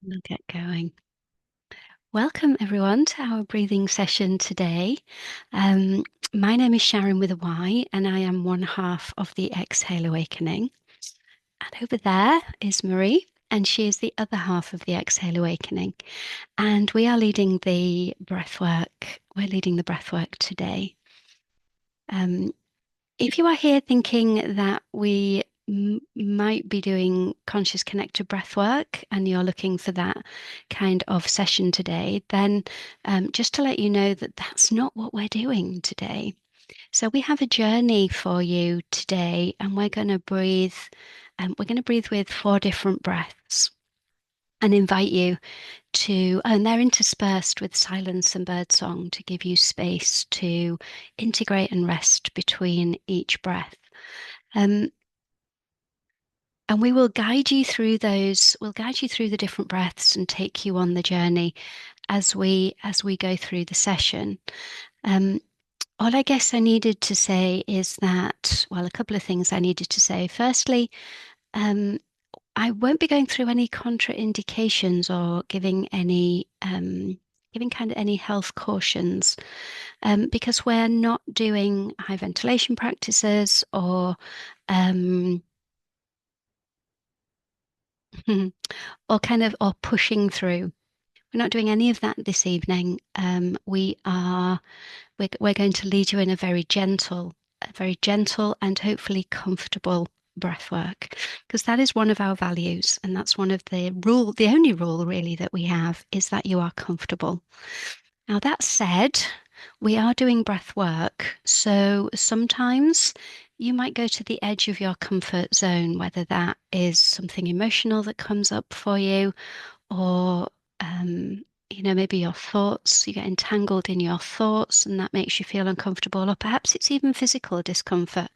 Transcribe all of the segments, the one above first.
We'll get going. Welcome, everyone, to our breathing session today. My name is Sharyn with a Y, and I am one half of the Exhale Awakening. And over there is Marie, and she is the other half of the Exhale Awakening. And we are leading the breathwork. We're leading the breathwork today. If you are here thinking that we might be doing conscious connected breath work and you're looking for that kind of session today, then just to let you know that that's not what we're doing today. So we have a journey for you today, and we're going to breathe. We're going to breathe with 4 different breaths and invite you to, and they're interspersed with silence and birdsong to give you space to integrate and rest between each breath. Um, and we will guide you through those, we'll guide you through the different breaths and take you on the journey as we go through the session. All I guess I needed to say is that, well, a couple of things I needed to say. Firstly, I won't be going through any contraindications or giving kind of any health cautions, because we're not doing high ventilation practices or um, or pushing through. We're not doing any of that this evening. We're going to lead you in a very gentle and hopefully comfortable breath work, because that is one of our values, and that's one of the only rule really that we have is that you are comfortable. Now, that said, we are doing breath work, so sometimes you might go to the edge of your comfort zone, whether that is something emotional that comes up for you, or maybe your thoughts, you get entangled in your thoughts and that makes you feel uncomfortable, or perhaps it's even physical discomfort.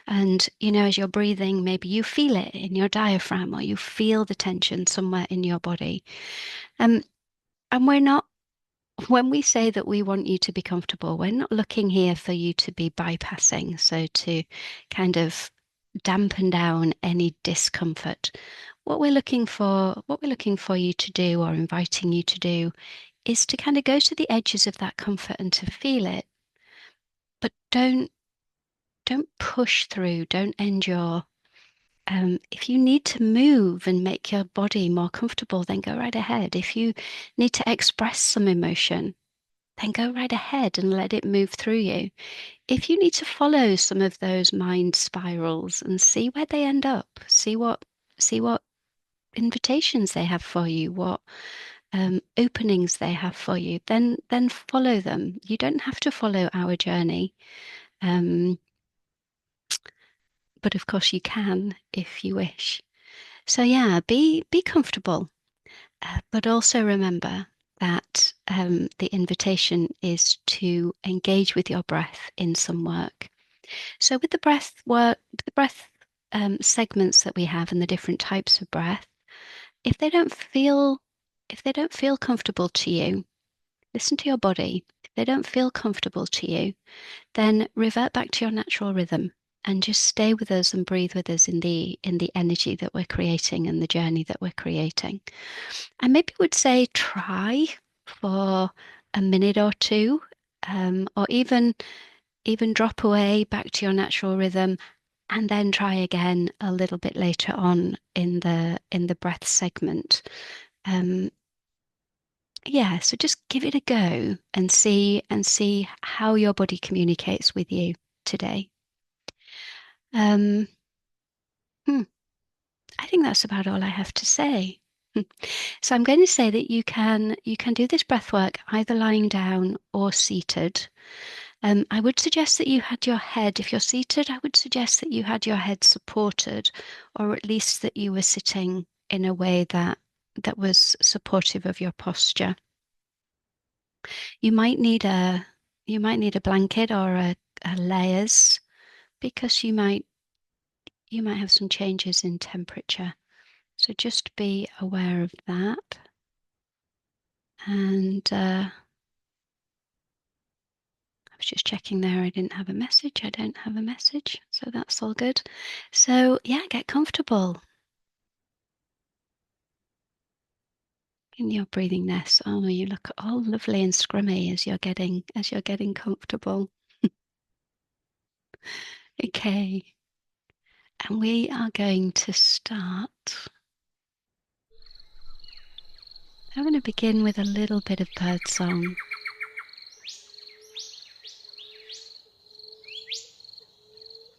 And, as you're breathing, maybe you feel it in your diaphragm or you feel the tension somewhere in your body. Um, and when we say that we want you to be comfortable, we're not looking here for you to be bypassing, so to kind of dampen down any discomfort. What we're looking for you to do, or inviting you to do, is to kind of go to the edges of that comfort and to feel it, but don't push through, don't endure. If you need to move and make your body more comfortable, then go right ahead. If you need to express some emotion, then go right ahead and let it move through you. If you need to follow some of those mind spirals and see where they end up, see what invitations they have for you, what openings they have for you, then follow them. You don't have to follow our journey, um, but of course you can if you wish. So yeah, be comfortable, but also remember that the invitation is to engage with your breath in some work. So with the breath work, the breath segments that we have and the different types of breath, if they don't feel if they don't feel comfortable to you, listen to your body. If they don't feel comfortable to you, then revert back to your natural rhythm and just stay with us and breathe with us in the energy that we're creating and the journey that we're creating. I maybe would say try for a minute or two, or even drop away back to your natural rhythm and then try again a little bit later on in the breath segment. Um, yeah, so just give it a go and see how your body communicates with you today. Um, hmm, I think that's about all I have to say. So I'm going to say that you can do this breath work either lying down or seated. I would suggest that you had your head, if you're seated, I would suggest that you had your head supported, or at least that you were sitting in a way that was supportive of your posture. You might need a you might need a blanket or a layers, because you might have some changes in temperature. So just be aware of that. And I was just checking there. I didn't have a message. I don't have a message. So that's all good. So yeah, get comfortable. in your breathing nest. Oh, you look all lovely and scrummy as you're getting comfortable. Okay. And we are going to start. I'm going to begin with a little bit of birdsong.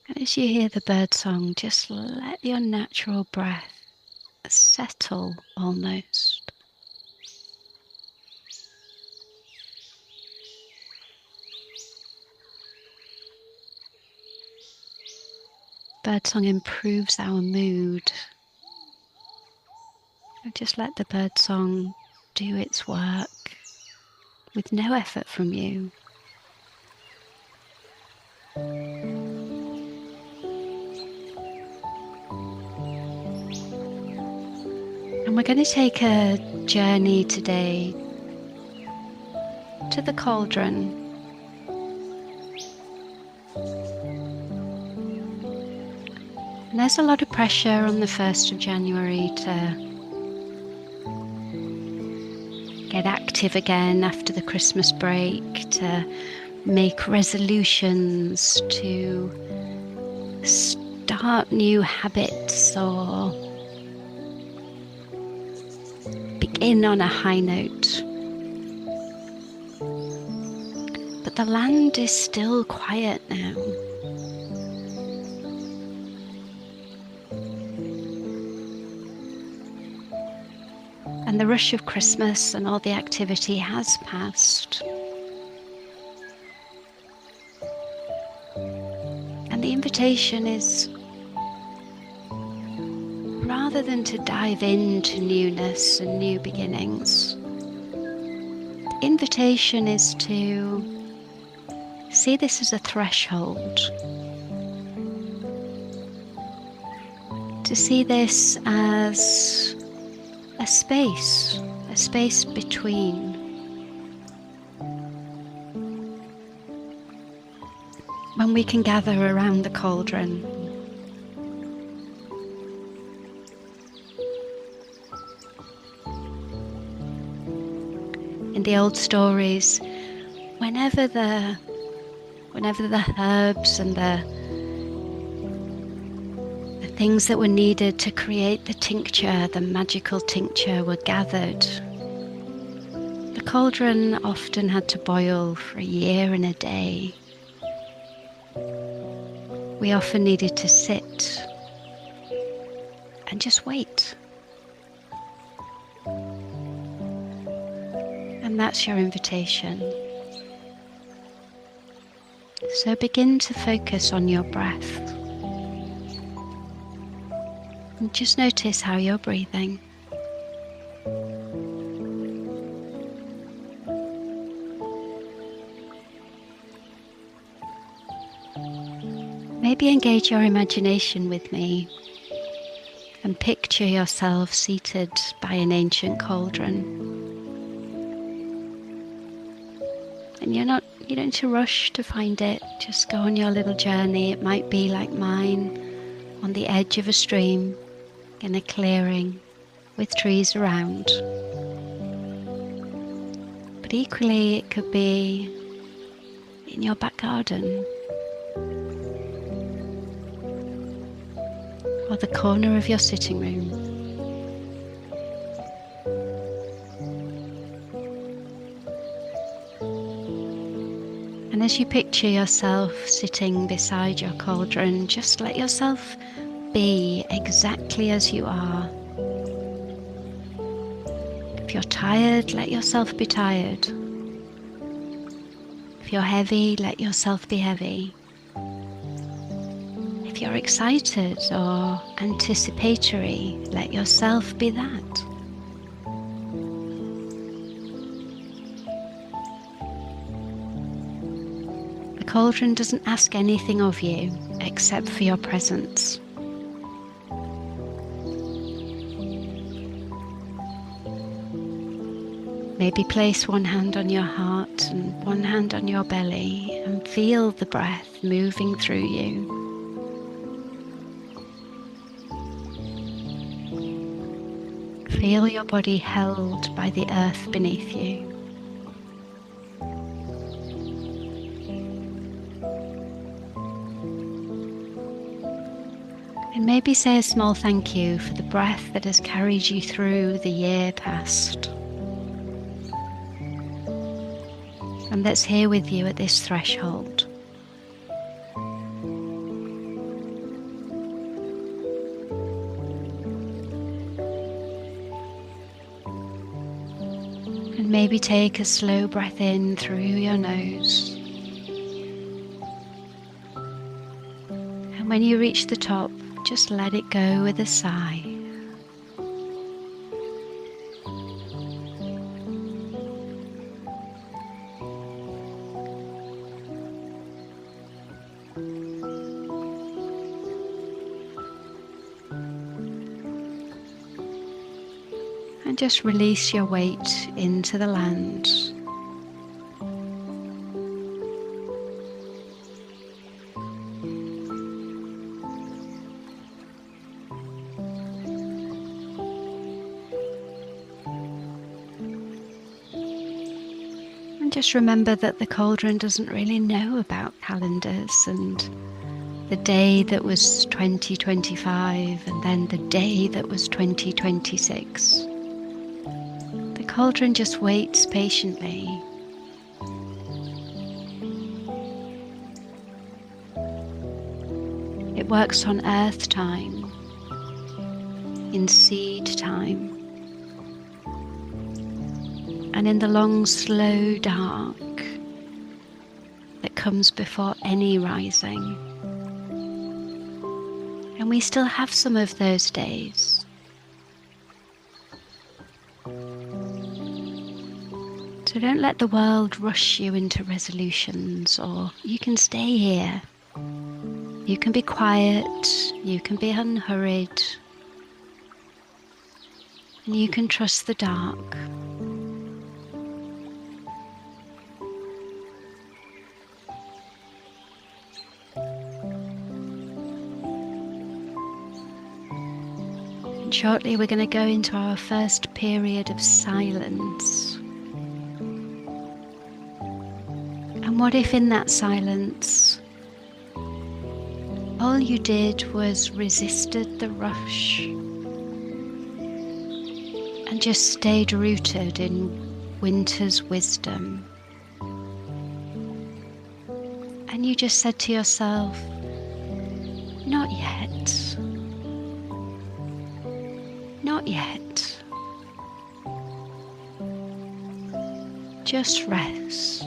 And as you hear the birdsong, just let your natural breath settle almost. Birdsong improves our mood. So just let the birdsong do its work with no effort from you. And we're going to take a journey today to the Cauldron. And there's a lot of pressure on the 1st of January to get active again after the Christmas break, to make resolutions, to start new habits or begin on a high note. But the land is still quiet now. And the rush of Christmas and all the activity has passed. And the invitation is, rather than to dive into newness and new beginnings, the invitation is to see this as a threshold. To see this as a space between. When we can gather around the cauldron. In the old stories, whenever the herbs and the things that were needed to create the tincture, the magical tincture, were gathered, the cauldron often had to boil for a year and a day. We often needed to sit and just wait. And that's your invitation. So begin to focus on your breath. And just notice how you're breathing. Maybe engage your imagination with me and picture yourself seated by an ancient cauldron. And you don't need to rush to find it. Just go on your little journey. It might be like mine, on the edge of a stream, in a clearing with trees around. But equally, it could be in your back garden, or the corner of your sitting room. And as you picture yourself sitting beside your cauldron, just let yourself be exactly as you are. If you're tired, let yourself be tired. If you're heavy, let yourself be heavy. If you're excited or anticipatory, let yourself be that. The cauldron doesn't ask anything of you except for your presence. Maybe place one hand on your heart and one hand on your belly and feel the breath moving through you. Feel your body held by the earth beneath you. And maybe say a small thank you for the breath that has carried you through the year past, and that's here with you at this threshold. And maybe take a slow breath in through your nose. And when you reach the top, just let it go with a sigh. And just release your weight into the land. And just remember that the cauldron doesn't really know about calendars and the day that was 2025 and then the day that was 2026. The cauldron just waits patiently. It works on earth time, in seed time, and in the long, slow dark that comes before any rising. And we still have some of those days. So don't let the world rush you into resolutions, or you can stay here. You can be quiet, you can be unhurried, and you can trust the dark. And shortly we're going to go into our first period of silence. And what if in that silence, all you did was resisted the rush and just stayed rooted in winter's wisdom? And you just said to yourself, not yet, not yet, just rest.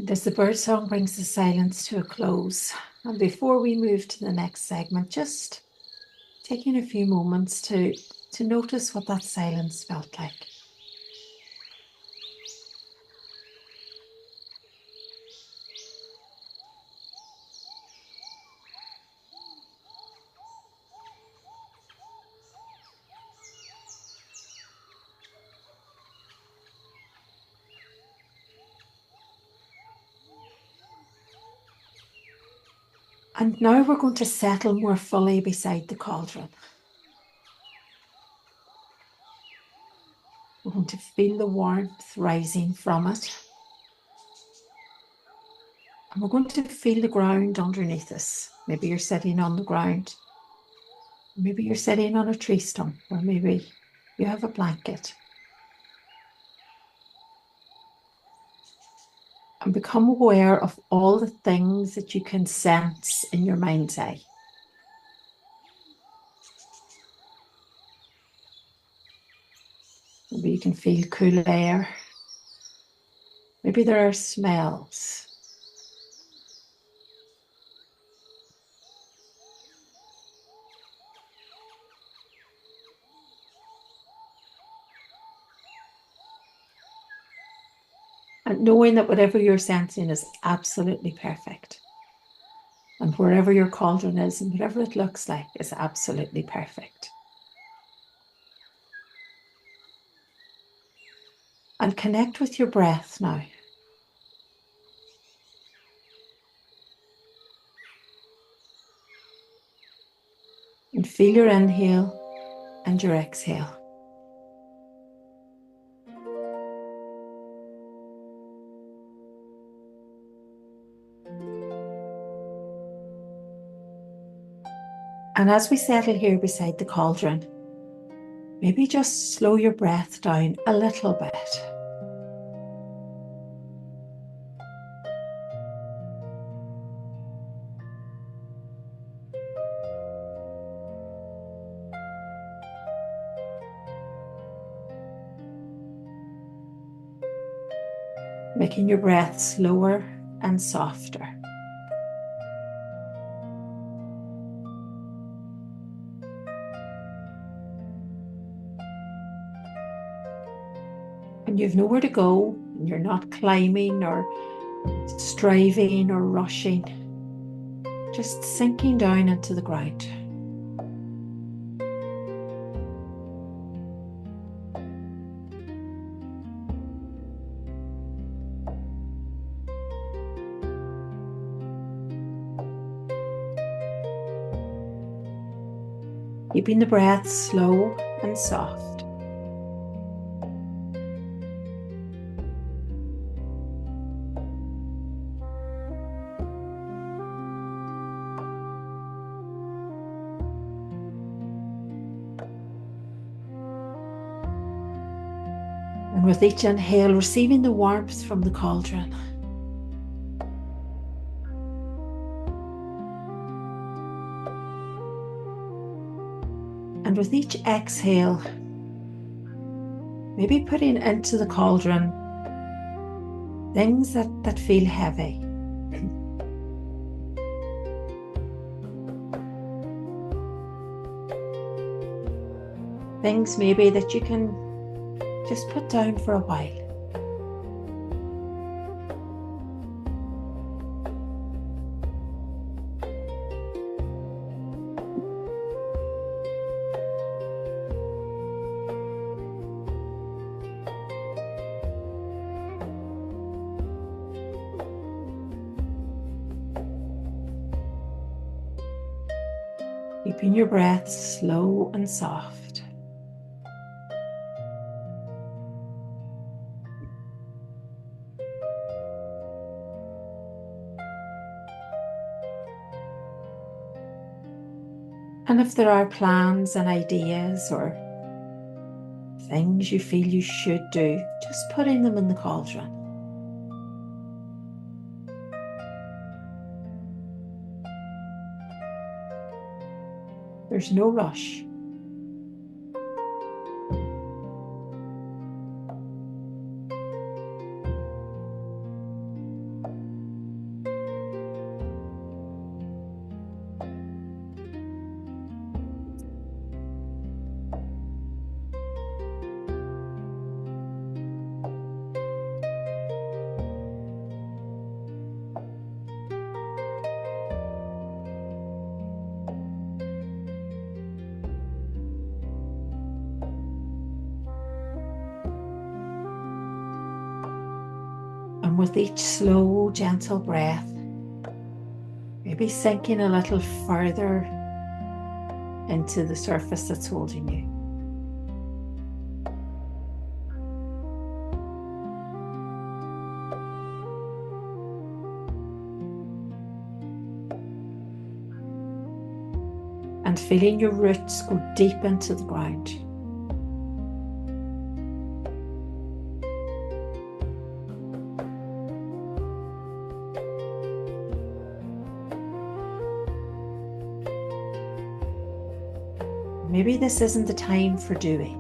And as the birdsong brings the silence to a close, and before we move to the next segment, just taking a few moments to notice what that silence felt like. And now we're going to settle more fully beside the cauldron. We're going to feel the warmth rising from it. And we're going to feel the ground underneath us. Maybe you're sitting on the ground. Maybe you're sitting on a tree stump, or maybe you have a blanket. And become aware of all the things that you can sense in your mind's eye. Maybe you can feel cool air. Maybe there are smells. And knowing that whatever you're sensing is absolutely perfect. And wherever your cauldron is and whatever it looks like is absolutely perfect. And connect with your breath now. And feel your inhale and your exhale. And as we settle here beside the cauldron, maybe just slow your breath down a little bit. Making your breath slower and softer. And you've nowhere to go, and you're not climbing or striving or rushing, just sinking down into the ground. Keeping the breath slow and soft. And with each inhale, receiving the warmth from the cauldron. And with each exhale, maybe putting into the cauldron things that feel heavy. Things maybe that you can just put down for a while. Keeping your breath slow and soft. And if there are plans and ideas or things you feel you should do, just putting them in the cauldron. There's no rush. And with each slow, gentle breath, maybe sinking a little further into the surface that's holding you. And feeling your roots go deep into the ground. Maybe this isn't the time for doing.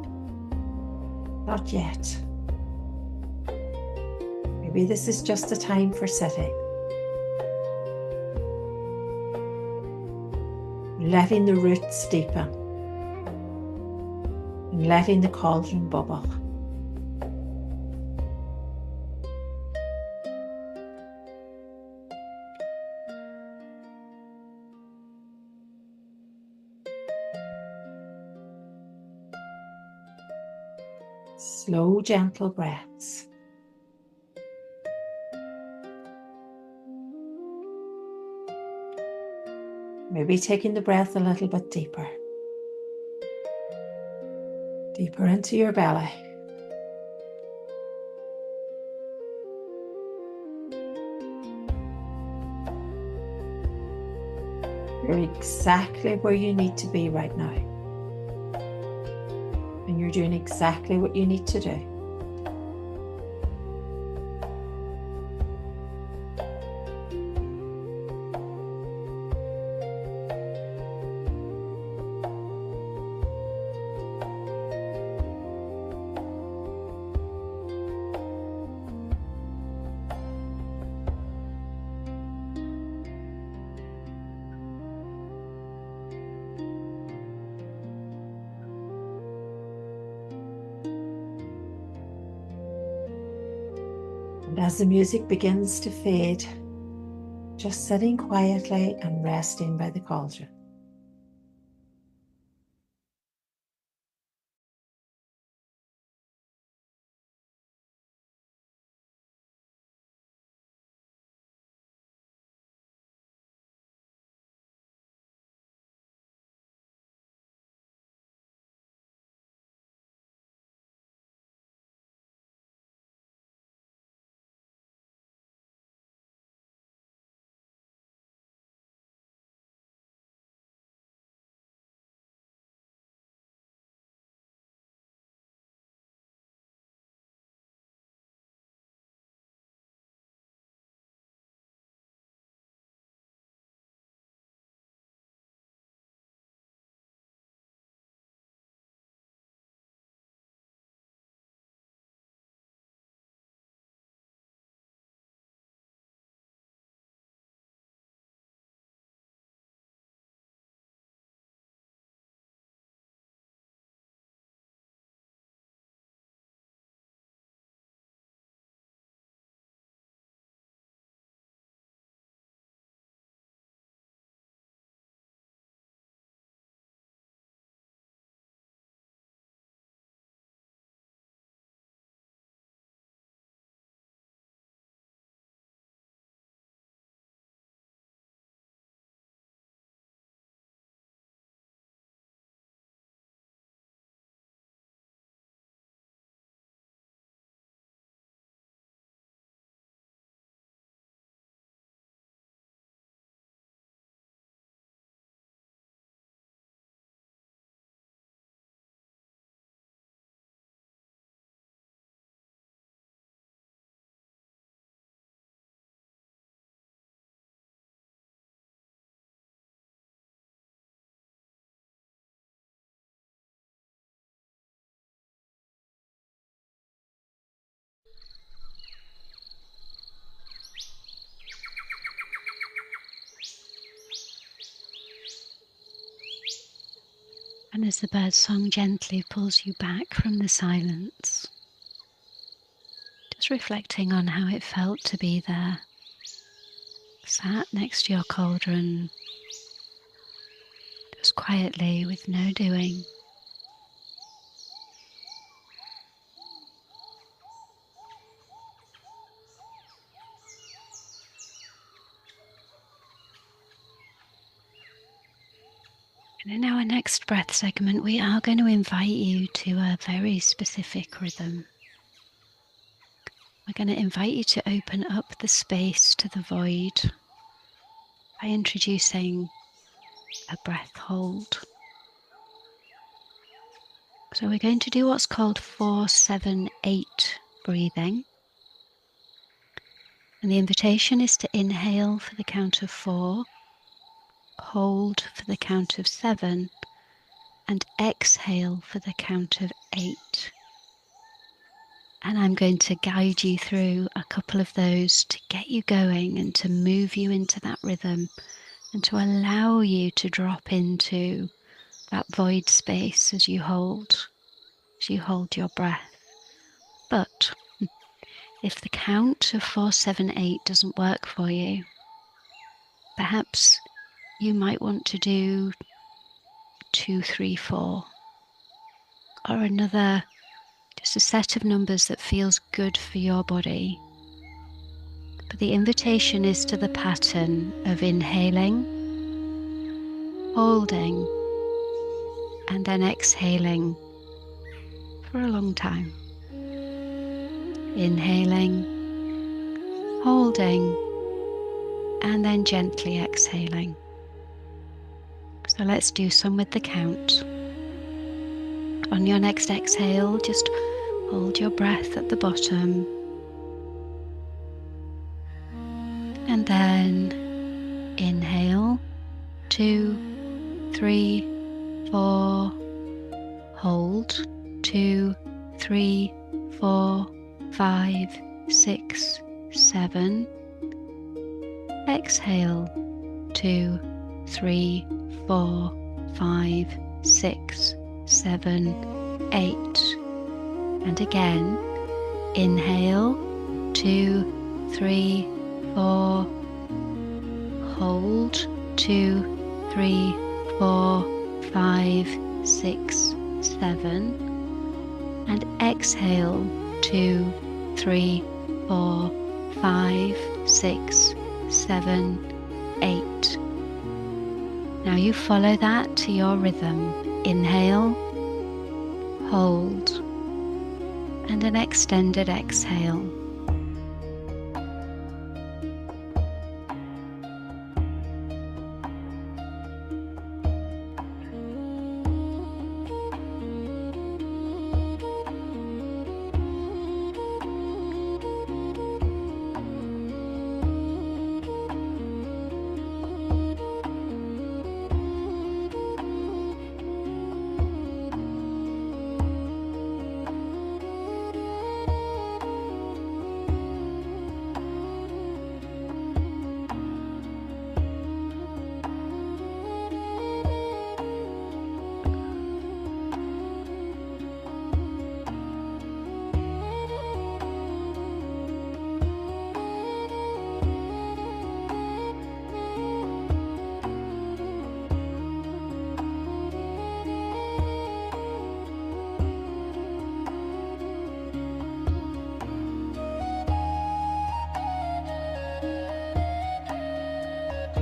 Not yet. Maybe this is just a time for sitting. Letting the roots deepen. And letting the cauldron bubble. Slow, gentle breaths. Maybe taking the breath a little bit deeper. Deeper into your belly. You're exactly where you need to be right now. And you're doing exactly what you need to do. And as the music begins to fade, just sitting quietly and resting by the cauldron. And as the birdsong gently pulls you back from the silence, just reflecting on how it felt to be there, sat next to your cauldron, just quietly with no doing. And in our next breath segment, we are going to invite you to a very specific rhythm. We're going to invite you to open up the space to the void by introducing a breath hold. So we're going to do what's called 4-7-8 breathing. And the invitation is to inhale for the count of 4, hold for the count of 7, and exhale for the count of 8. And I'm going to guide you through a couple of those to get you going and to move you into that rhythm and to allow you to drop into that void space as you hold your breath. But if the count of 4-7-8 doesn't work for you, perhaps you might want to do 2-3-4 or another, just a set of numbers that feels good for your body. But the invitation is to the pattern of inhaling, holding, and then exhaling for a long time. Inhaling, holding, and then gently exhaling. So let's do some with the count. On your next exhale, just hold your breath at the bottom. And then inhale, 2, 3, 4, hold, 2, 3, 4, 5, 6, 7. Exhale, 2, 3, 4, 5, 6, 7, 8. And again, inhale, 2, 3, 4, hold, 2, 3, 4, 5, 6, 7, and exhale, 2, 3, 4, 5, 6, 7, 8. Now you follow that to your rhythm. Inhale, hold, and an extended exhale.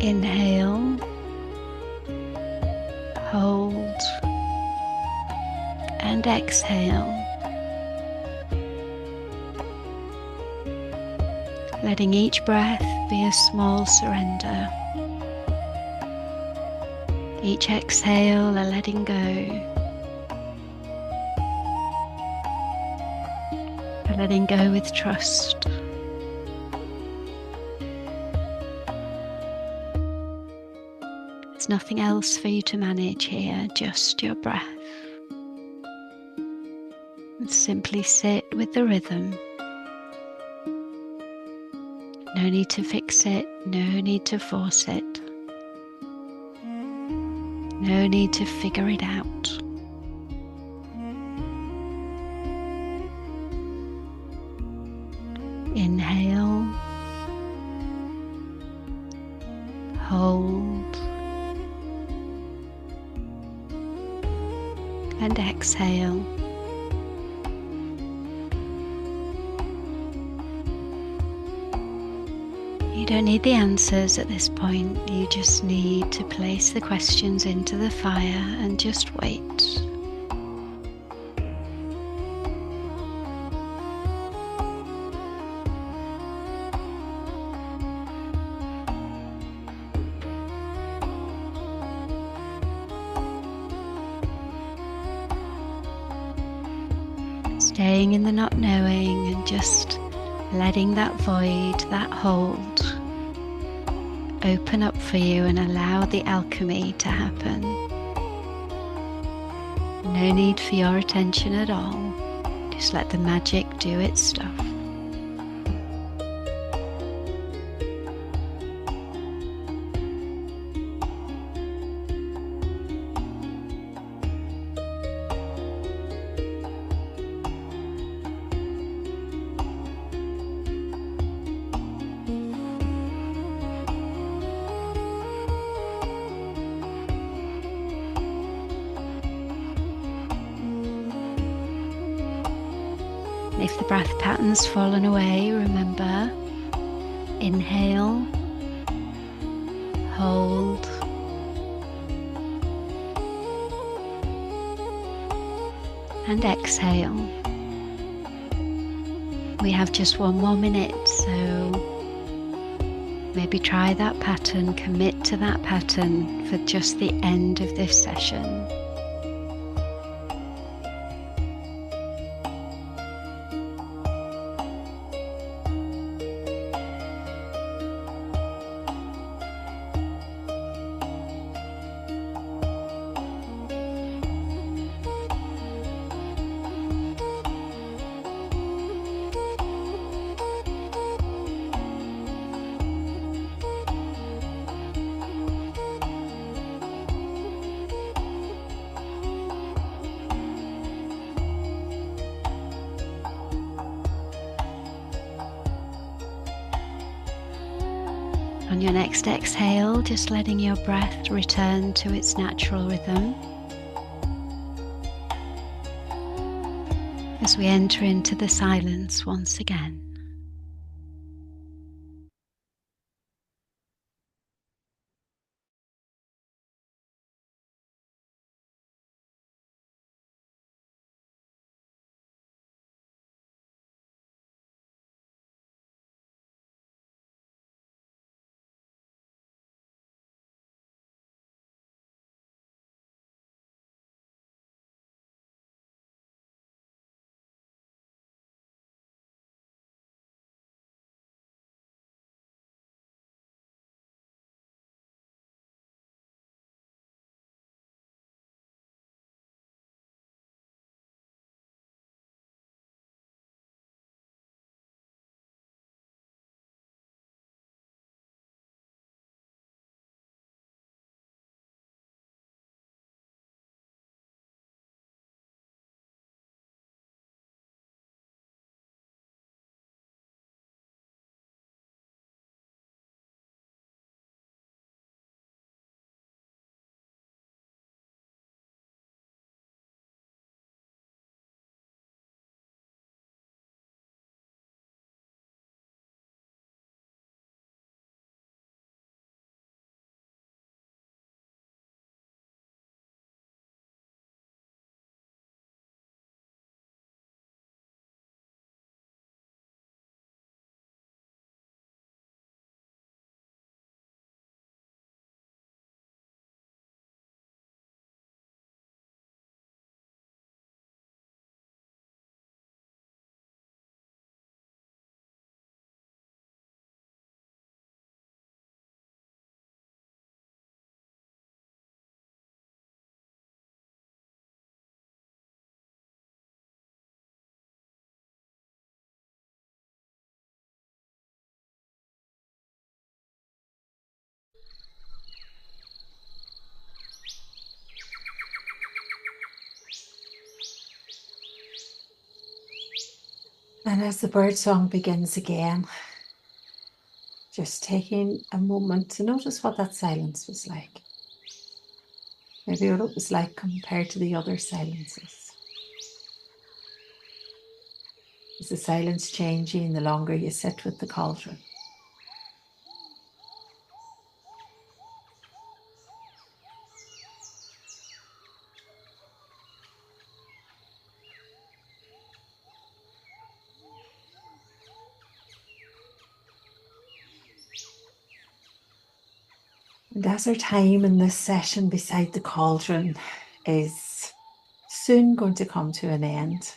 Inhale, hold, and exhale. Letting each breath be a small surrender. Each exhale a letting go. A letting go with trust. There's nothing else for you to manage here, just your breath. And simply sit with the rhythm. No need to fix it, no need to force it. No need to figure it out. Inhale, hold, and exhale. You don't need the answers at this point. You just need to place the questions into the fire and just wait. Staying in the not knowing and just letting that void, that hold, open up for you and allow the alchemy to happen. No need for your attention at all. Just let the magic do its stuff. If the breath pattern's fallen away, remember, inhale, hold, and exhale. We have just one more minute, so maybe try that pattern, commit to that pattern for just the end of this session. On your next exhale, just letting your breath return to its natural rhythm. As we enter into the silence once again. And as the birdsong begins again, just taking a moment to notice what that silence was like. Maybe what it was like compared to the other silences. Is the silence changing the longer you sit with the cauldron? And as our time in this session beside the cauldron is soon going to come to an end,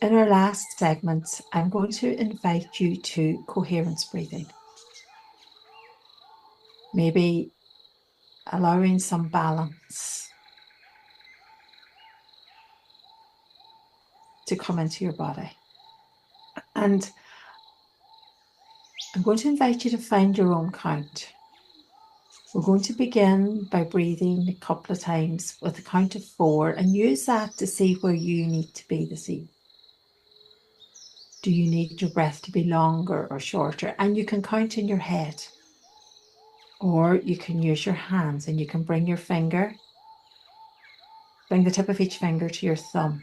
in our last segment, I'm going to invite you to coherence breathing. Maybe allowing some balance to come into your body. And I'm going to invite you to find your own count. We're going to begin by breathing a couple of times with a count of 4 and use that to see where you need to be this evening. Do you need your breath to be longer or shorter? And you can count in your head, or you can use your hands and you can bring the tip of each finger to your thumb.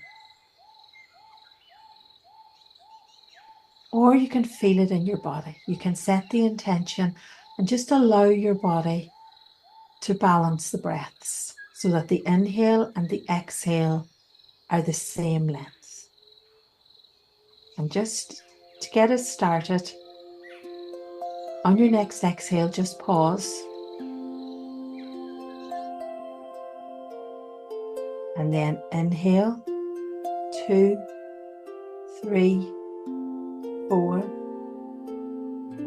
Or you can feel it in your body. You can set the intention and just allow your body to balance the breaths so that the inhale and the exhale are the same length. And just to get us started, on your next exhale, just pause. And then inhale, 2, 3, 4.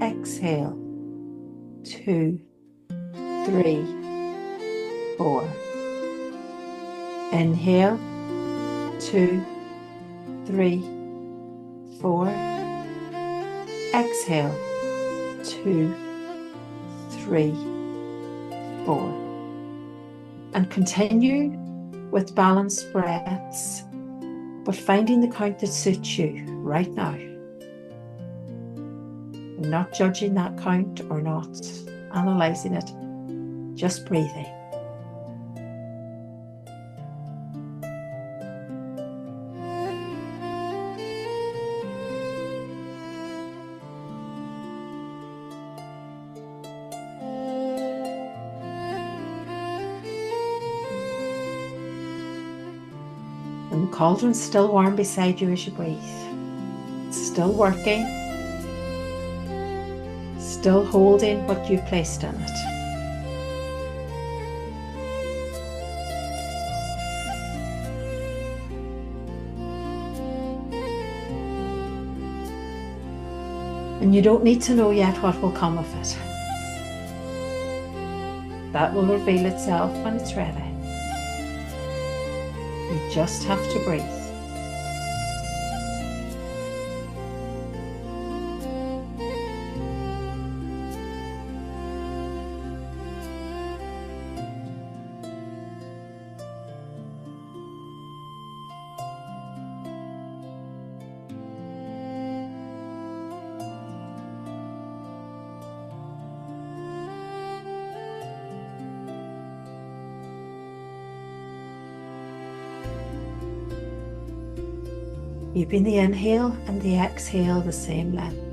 Exhale, 2, 3, 4. Inhale, 2, 3, 4. Exhale, 2, 3, 4. And continue with balanced breaths, but finding the count that suits you right now. Not judging that count or not analysing it, just breathing. And the cauldron's still warm beside you as you breathe. It's still working, still holding what you placed in it. And you don't need to know yet what will come of it. That will reveal itself when it's ready. You just have to breathe. Keeping the inhale and the exhale the same length.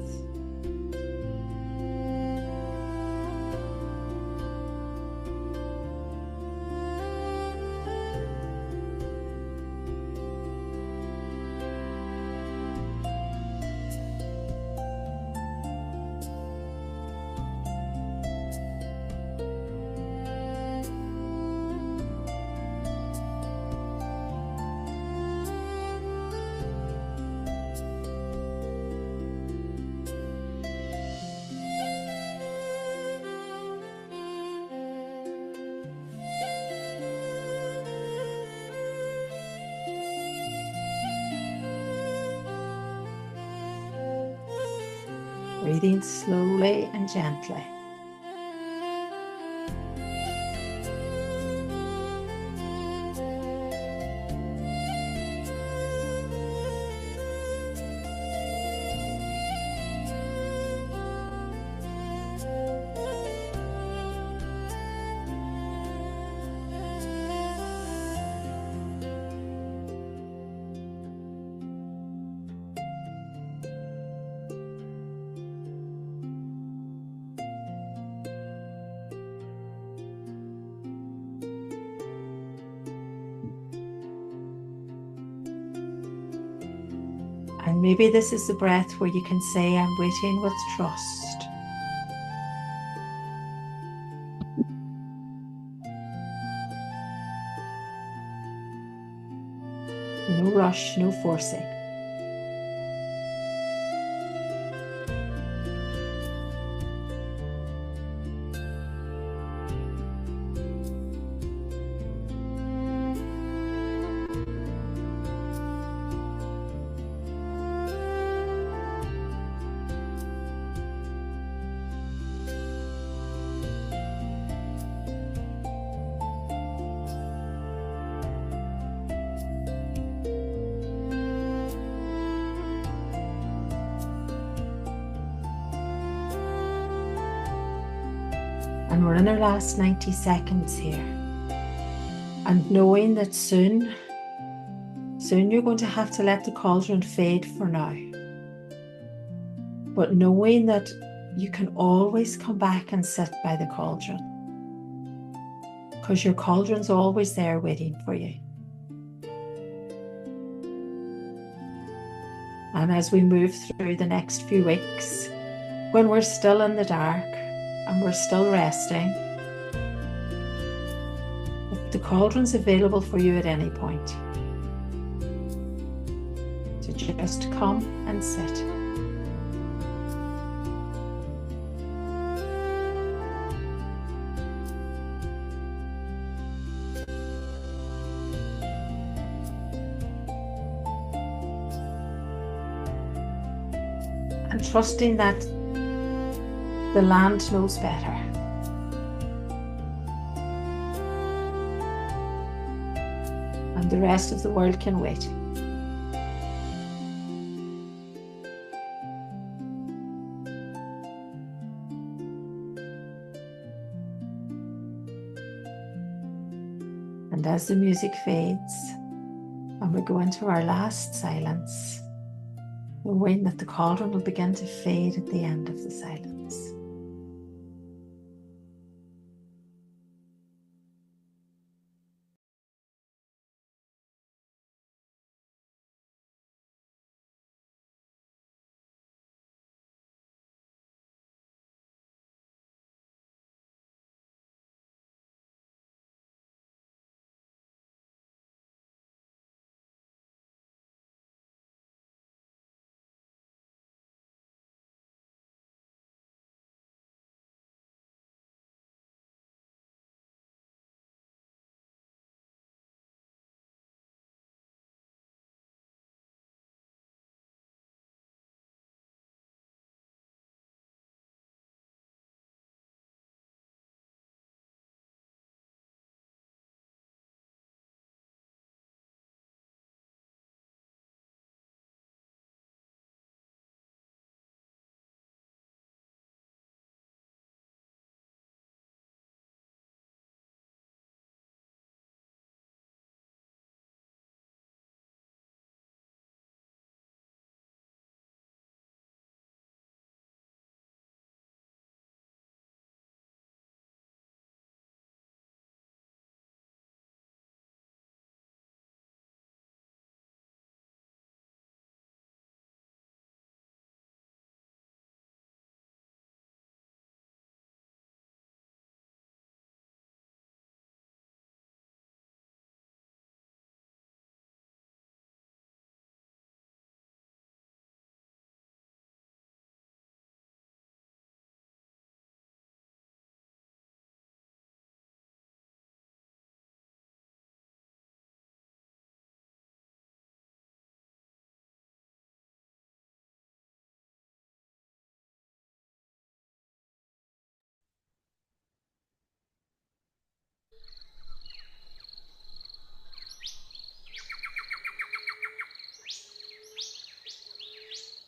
Breathing slowly and gently. And maybe this is the breath where you can say, I'm waiting with trust. No rush, no forcing. And we're in our last 90 seconds here. And knowing that soon you're going to have to let the cauldron fade for now. But knowing that you can always come back and sit by the cauldron, because your cauldron's always there waiting for you. And as we move through the next few weeks, when we're still in the dark and we're still resting, if the cauldron's available for you at any point, to just come and sit. And trusting that the land knows better. And the rest of the world can wait. And as the music fades and we go into our last silence, knowing that the cauldron will begin to fade at the end of the silence.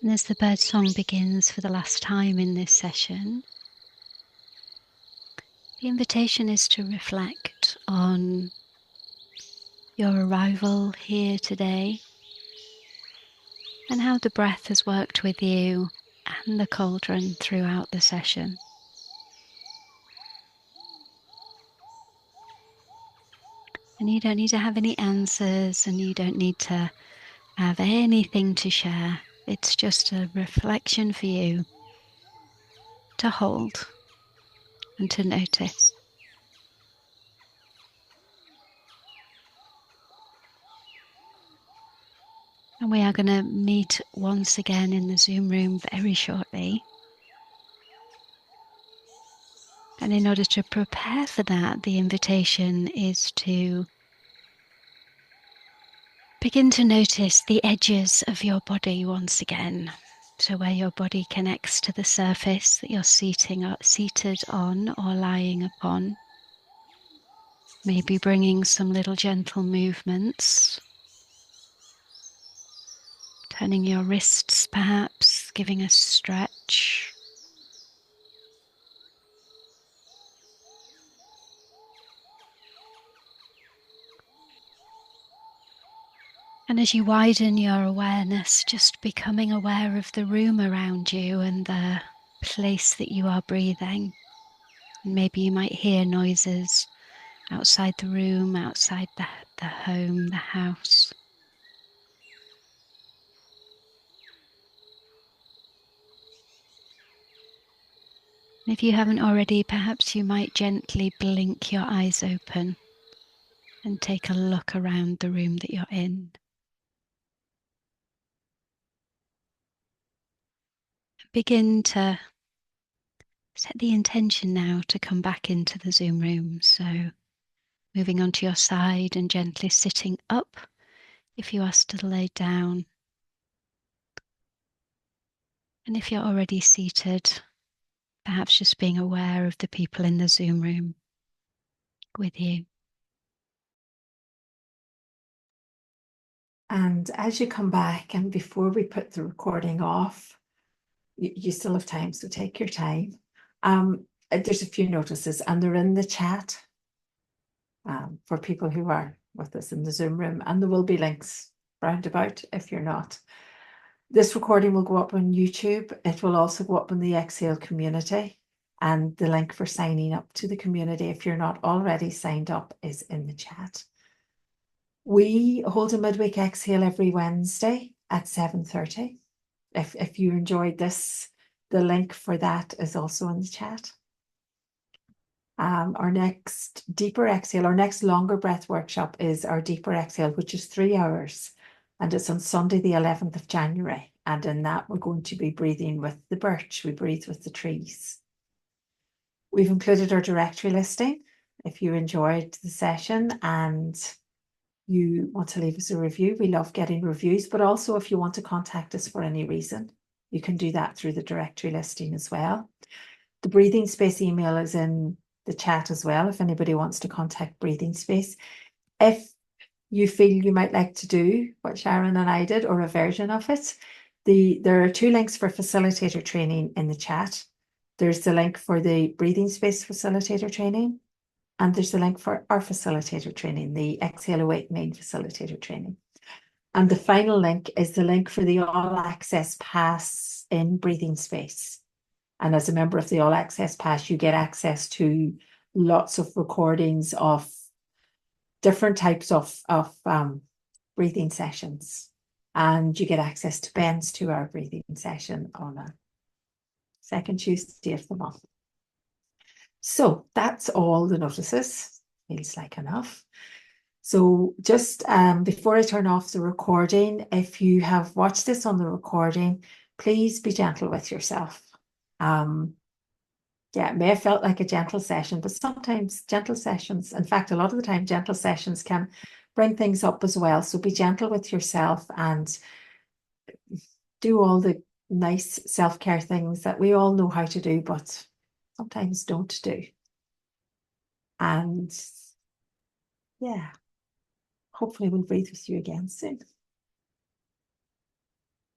And as the birdsong begins for the last time in this session, the invitation is to reflect on your arrival here today and how the breath has worked with you and the cauldron throughout the session. And you don't need to have any answers, and you don't need to have anything to share. It's just a reflection for you to hold and to notice. And we are going to meet once again in the Zoom room very shortly. And in order to prepare for that, the invitation is to begin to notice the edges of your body once again. So where your body connects to the surface that you're seated on or lying upon. Maybe bringing some little gentle movements. Turning your wrists perhaps, giving a stretch. And as you widen your awareness, just becoming aware of the room around you and the place that you are breathing. And maybe you might hear noises outside the room, outside the home, the house. If you haven't already, perhaps you might gently blink your eyes open and take a look around the room that you're in. Begin to set the intention now to come back into the Zoom room. So moving onto your side and gently sitting up if you are still laid down. And if you're already seated, perhaps just being aware of the people in the Zoom room with you. And as you come back, and before we put the recording off, you still have time, so take your time. There's a few notices, and they're in the chat for people who are with us in the Zoom room, and there will be links round about if you're not. This recording will go up on YouTube. It will also go up on the Exhale community, and the link for signing up to the community, if you're not already signed up, is in the chat. We hold a midweek exhale every Wednesday at 7:30. If you enjoyed this, the link for that is also in the chat. Our next deeper exhale, our next longer breath workshop is our deeper exhale, which is 3 hours, and it's on Sunday the 11th of January. And in that, we're going to be breathing with the birch. We breathe with the trees. We've included our directory listing. If you enjoyed the session and you want to leave us a review, we love getting reviews, but also if you want to contact us for any reason, you can do that through the directory listing as well. The breathing space email is in the chat as well, if anybody wants to contact breathing space. If you feel you might like to do what Sharyn and I did, or a version of it, there are 2 links for facilitator training in the chat. There's the link for the breathing space facilitator training, and there's the link for our facilitator training, the Exhale Awakening facilitator training. And the final link is the link for the All Access Pass in Breathing Space. And as a member of the All Access Pass, you get access to lots of recordings of different types of breathing sessions. And you get access to Ben's 2-hour breathing session on a second Tuesday of the month. So that's all the notices. Feels like enough. So just before I turn off the recording, if you have watched this on the recording, please be gentle with yourself. Yeah, it may have felt like a gentle session, but sometimes gentle sessions, in fact, a lot of the time, gentle sessions can bring things up as well. So be gentle with yourself and do all the nice self-care things that we all know how to do, but sometimes don't do. And yeah, hopefully we'll breathe with you again soon.